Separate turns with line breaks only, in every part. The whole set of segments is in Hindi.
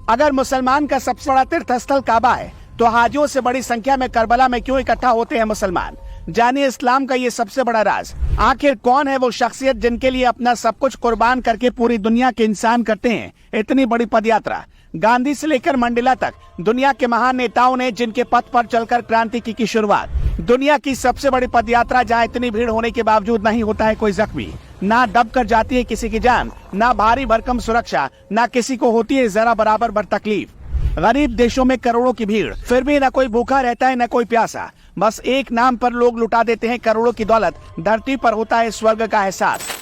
अगर मुसलमान का सबसे बड़ा तीर्थ स्थल काबा है तो हाजियों से बड़ी संख्या में करबला में क्यों इकट्ठा होते हैं मुसलमान? जानिए इस्लाम का ये सबसे बड़ा राज। आखिर कौन है वो शख्सियत जिनके लिए अपना सब कुछ कुर्बान करके पूरी दुनिया के इंसान करते हैं इतनी बड़ी पदयात्रा? गांधी से लेकर मंडेला तक दुनिया के महान नेताओं ने जिनके पथ पर चलकर क्रांति की शुरुआत। दुनिया की सबसे बड़ी पदयात्रा जहाँ इतनी भीड़ होने के बावजूद नहीं होता है कोई जख्मी, ना दब कर जाती है किसी की जान, ना भारी भरकम सुरक्षा, ना किसी को होती है जरा बराबर बर तकलीफ। गरीब देशों में करोड़ों की भीड़, फिर भी न कोई भूखा रहता है न कोई प्यासा। बस एक नाम पर लोग लुटा देते हैं करोड़ों की दौलत, धरती पर होता है स्वर्ग का एहसास।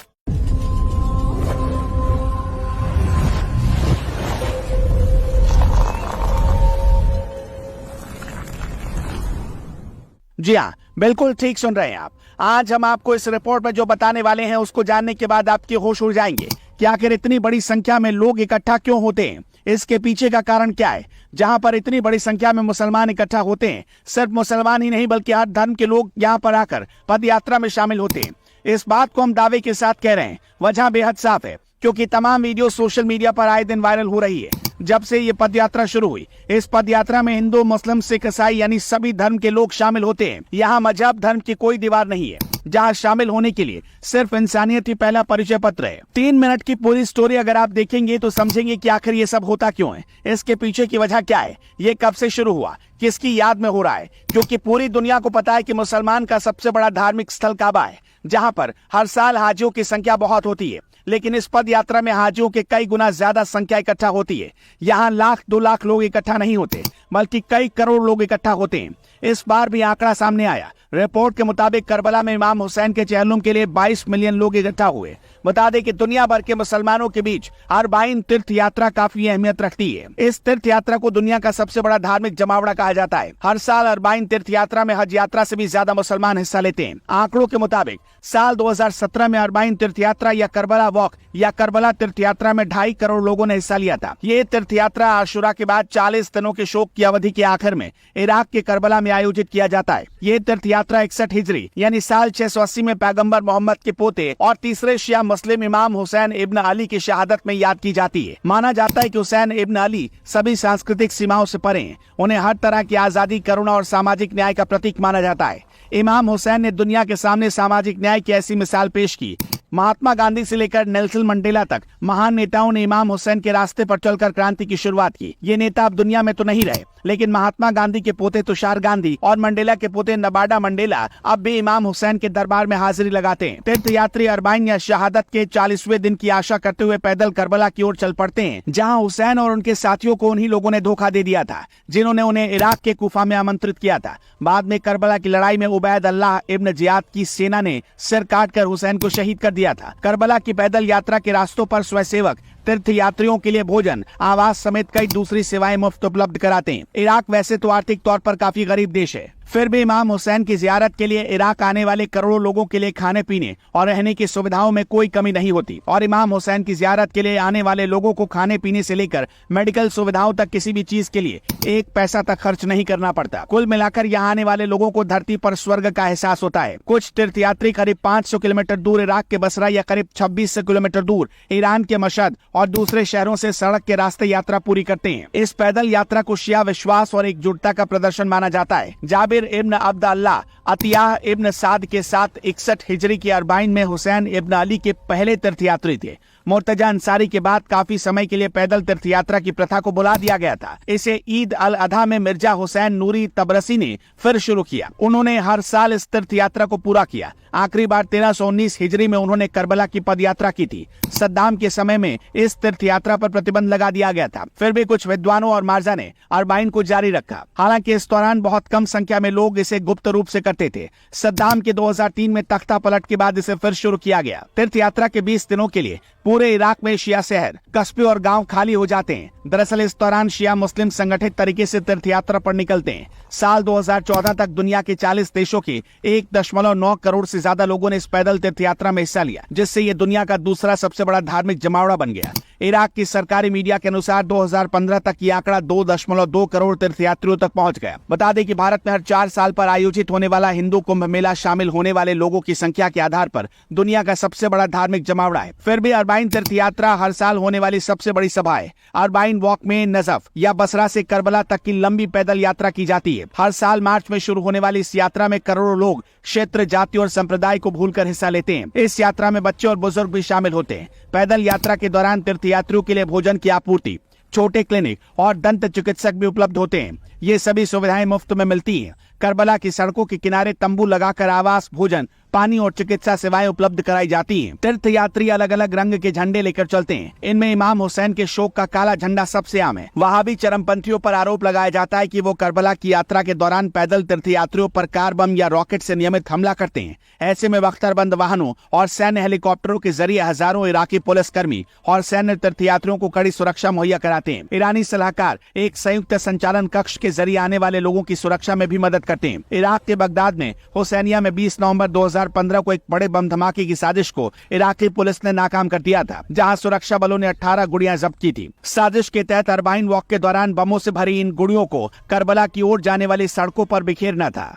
जी हाँ, बिल्कुल ठीक सुन रहे हैं आप। आज हम आपको इस रिपोर्ट में जो बताने वाले हैं उसको जानने के बाद आपके होश उड़ जाएंगे कि आखिर इतनी बड़ी संख्या में लोग इकट्ठा क्यों होते हैं, इसके पीछे का कारण क्या है। जहां पर इतनी बड़ी संख्या में मुसलमान इकट्ठा होते हैं, सिर्फ मुसलमान ही नहीं बल्कि हर धर्म के लोग यहां पर आकर पद यात्रा में शामिल होते हैं। इस बात को हम दावे के साथ कह रहे हैं। वजह बेहद साफ है, क्योंकि तमाम वीडियो सोशल मीडिया पर आए दिन वायरल हो रही है। जब से ये पद यात्रा शुरू हुई, इस पद यात्रा में हिंदू, मुस्लिम, सिख, ईसाई यानी सभी धर्म के लोग शामिल होते हैं। यहाँ मजहब धर्म की कोई दीवार नहीं है। जहाँ शामिल होने के लिए सिर्फ इंसानियत ही पहला परिचय पत्र है। 3 मिनट की पूरी स्टोरी अगर आप देखेंगे तो समझेंगे कि आखिर ये सब होता क्यों है, इसके पीछे की वजह क्या है, ये कब से शुरू हुआ, किसकी याद में हो रहा है। क्योंकि पूरी दुनिया को पता है कि मुसलमान का सबसे बड़ा धार्मिक स्थल काबा है, जहाँ पर हर साल हाजियों की संख्या बहुत होती है। लेकिन इस पद यात्रा में हाजियों के कई गुना ज्यादा संख्या इकट्ठा होती है। यहाँ 1-2 लाख लोग इकट्ठा नहीं होते, बल्कि कई करोड़ लोग इकट्ठा होते हैं। इस बार भी आंकड़ा सामने आया। रिपोर्ट के मुताबिक करबला में इमाम हुसैन के चेहल्लुम के लिए 22 मिलियन लोग इकट्ठा हुए। बता दें कि दुनिया भर के मुसलमानों के बीच अरबाइन तीर्थ यात्रा काफी अहमियत रखती है। इस तीर्थ यात्रा को दुनिया का सबसे बड़ा धार्मिक जमावड़ा कहा जाता है। हर साल अरबाइन तीर्थ यात्रा में हज यात्रा से भी ज्यादा मुसलमान हिस्सा लेते हैं। आंकड़ों के मुताबिक साल 2017 में अरबाइन तीर्थ यात्रा या करबला वॉक या करबला तीर्थ यात्रा में 2.5 करोड़ लोगों ने हिस्सा लिया था। ये तीर्थ यात्रा आशुरा के बाद 40 दिनों के शोक की अवधि के आखिर में इराक के करबला में आयोजित किया जाता है। ये तीर्थ यात्रा 61 हिजरी यानी साल 680 में पैगंबर मोहम्मद के पोते और तीसरे शिया मुस्लिम इमाम हुसैन इब्न अली की शहादत में याद की जाती है। माना जाता है कि हुसैन इब्न अली सभी सांस्कृतिक सीमाओं से परे हैं। उन्हें हर तरह की आजादी, करुणा और सामाजिक न्याय का प्रतीक माना जाता है। इमाम हुसैन ने दुनिया के सामने सामाजिक न्याय की ऐसी मिसाल पेश की। महात्मा गांधी से लेकर नेल्सन मंडेला तक महान नेताओं ने इमाम हुसैन के रास्ते पर चलकर क्रांति की शुरुआत की। ये नेता अब दुनिया में तो नहीं रहे, लेकिन महात्मा गांधी के पोते तुषार गांधी और मंडेला के पोते नबाडा मंडेला अब भी इमाम हुसैन के दरबार में हाजिरी लगाते हैं। तीर्थ यात्री अरबाइन या शहादत के 40वें दिन की आशा करते हुए पैदल करबला की ओर चल पड़ते हैं, जहां हुसैन और उनके साथियों को उन्हीं लोगों ने धोखा दे दिया था जिन्होंने उन्हें इराक के कुफा में आमंत्रित किया था। बाद में करबला की लड़ाई में उबैद अल्लाह इब्न जियाद की सेना ने सिर काटकर हुसैन को शहीद कर दिया था। करबला की पैदल यात्रा के रास्तों पर स्वयंसेवक तीर्थ यात्रियों के लिए भोजन, आवास समेत कई दूसरी सेवाएं मुफ्त उपलब्ध कराते हैं। इराक वैसे तो आर्थिक तौर पर काफी गरीब देश है, फिर भी इमाम हुसैन की जियारत के लिए इराक आने वाले करोड़ों लोगों के लिए खाने पीने और रहने की सुविधाओं में कोई कमी नहीं होती। और इमाम हुसैन की जियारत के लिए आने वाले लोगों को खाने पीने से लेकर मेडिकल सुविधाओं तक किसी भी चीज के लिए 1 पैसा तक खर्च नहीं करना पड़ता। कुल मिलाकर यहाँ आने वाले लोगों को धरती पर स्वर्ग का एहसास होता है। कुछ तीर्थ यात्री करीब 500 किलोमीटर दूर इराक के बसरा या करीब 2600 किलोमीटर दूर ईरान के मशहद और दूसरे शहरों से सड़क के रास्ते यात्रा पूरी करते हैं। इस पैदल यात्रा को शिया विश्वास और एकजुटता का प्रदर्शन माना जाता है। जाबिर इब्न अब्द अल्लाह अतियाह इब्न साद के साथ 61 हिजरी की अरबाइन में हुसैन इब्न अली के पहले तीर्थ यात्री थे। मुर्तजा अंसारी के बाद काफी समय के लिए पैदल तीर्थ यात्रा की प्रथा को बुला दिया गया था। इसे ईद अल अधा में मिर्जा हुसैन नूरी तबरसी ने फिर शुरू किया। उन्होंने हर साल इस तीर्थ यात्रा को पूरा किया। आखिरी बार 1319 हिजरी में उन्होंने करबला की पद यात्रा की थी। सद्दाम के समय में इस तीर्थ यात्रा पर प्रतिबंध लगा दिया गया था, फिर भी कुछ विद्वानों और मार्जा ने अरबाइन को जारी रखा। हालांकि इस दौरान बहुत कम संख्या में लोग इसे गुप्त रूप से करते थे। सद्दाम के 2003 में तख्ता पलट के बाद इसे फिर शुरू किया गया। तीर्थ यात्रा के 20 दिनों के लिए पूरे इराक में शिया शहर, कस्बे और गांव खाली हो जाते हैं। दरअसल इस दौरान शिया मुस्लिम संगठित तरीके से तीर्थ यात्रा पर निकलते हैं। साल 2014 तक दुनिया के 40 देशों के 1.9 करोड़ से ज्यादा लोगों ने इस पैदल तीर्थ यात्रा में हिस्सा लिया, जिससे ये दुनिया का दूसरा सबसे बड़ा धार्मिक जमावड़ा बन गया। इराक की सरकारी मीडिया के अनुसार 2015 तक ये आंकड़ा 2.2 करोड़ तीर्थयात्रियों तक पहुंच गया। बता दें कि भारत में हर 4 साल पर आयोजित होने वाला हिंदू कुंभ मेला शामिल होने वाले लोगों की संख्या के आधार पर दुनिया का सबसे बड़ा धार्मिक जमावड़ा है। फिर भी अरबाइन तीर्थ यात्रा हर साल होने वाली सबसे बड़ी सभा है। अरबाइन वॉक में नजफ या बसरा से करबला तक की लंबी पैदल यात्रा की जाती है। हर साल मार्च में शुरू होने वाली इस यात्रा में करोड़ों लोग क्षेत्र, जाति और संप्रदाय को भूलकर हिस्सा लेते हैं। इस यात्रा में बच्चे और बुजुर्ग भी शामिल होते हैं। पैदल यात्रा के दौरान तीर्थयात्रियों के लिए भोजन की आपूर्ति, छोटे क्लिनिक और दंत चिकित्सक भी उपलब्ध होते हैं। ये सभी सुविधाएं मुफ्त में मिलती हैं। करबला की सड़कों के किनारे तंबू लगाकर आवास, भोजन, पानी और चिकित्सा सेवाएं उपलब्ध कराई जाती हैं। तीर्थयात्री अलग अलग रंग के झंडे लेकर चलते हैं। इनमें इमाम हुसैन के शोक का काला झंडा सबसे आम है। वहाबी चरमपंथियों पर आरोप लगाया जाता है कि वो करबला की यात्रा के दौरान पैदल तीर्थयात्रियों पर कार बम या रॉकेट से नियमित हमला करते हैं। ऐसे में बख्तरबंद वाहनों और सैन्य हेलीकॉप्टरों के जरिए हजारों इराकी पुलिसकर्मी और सैन्य तीर्थयात्रियों को कड़ी सुरक्षा मुहैया कराते हैं। ईरानी सलाहकार एक संयुक्त संचालन कक्ष के जरिए आने वाले लोगों की सुरक्षा में भी मदद करते हैं। इराक के बगदाद में हुसैनिया में 20 नवंबर 2015 को एक बड़े बम धमाके की साजिश को इराकी पुलिस ने नाकाम कर दिया था, जहां सुरक्षा बलों ने 18 गुड़ियां जब्त की थी। साजिश के तहत अरबाइन वॉक के दौरान बमों से भरी इन गुड़ियों को करबला की ओर जाने वाली सड़कों पर बिखेरना था।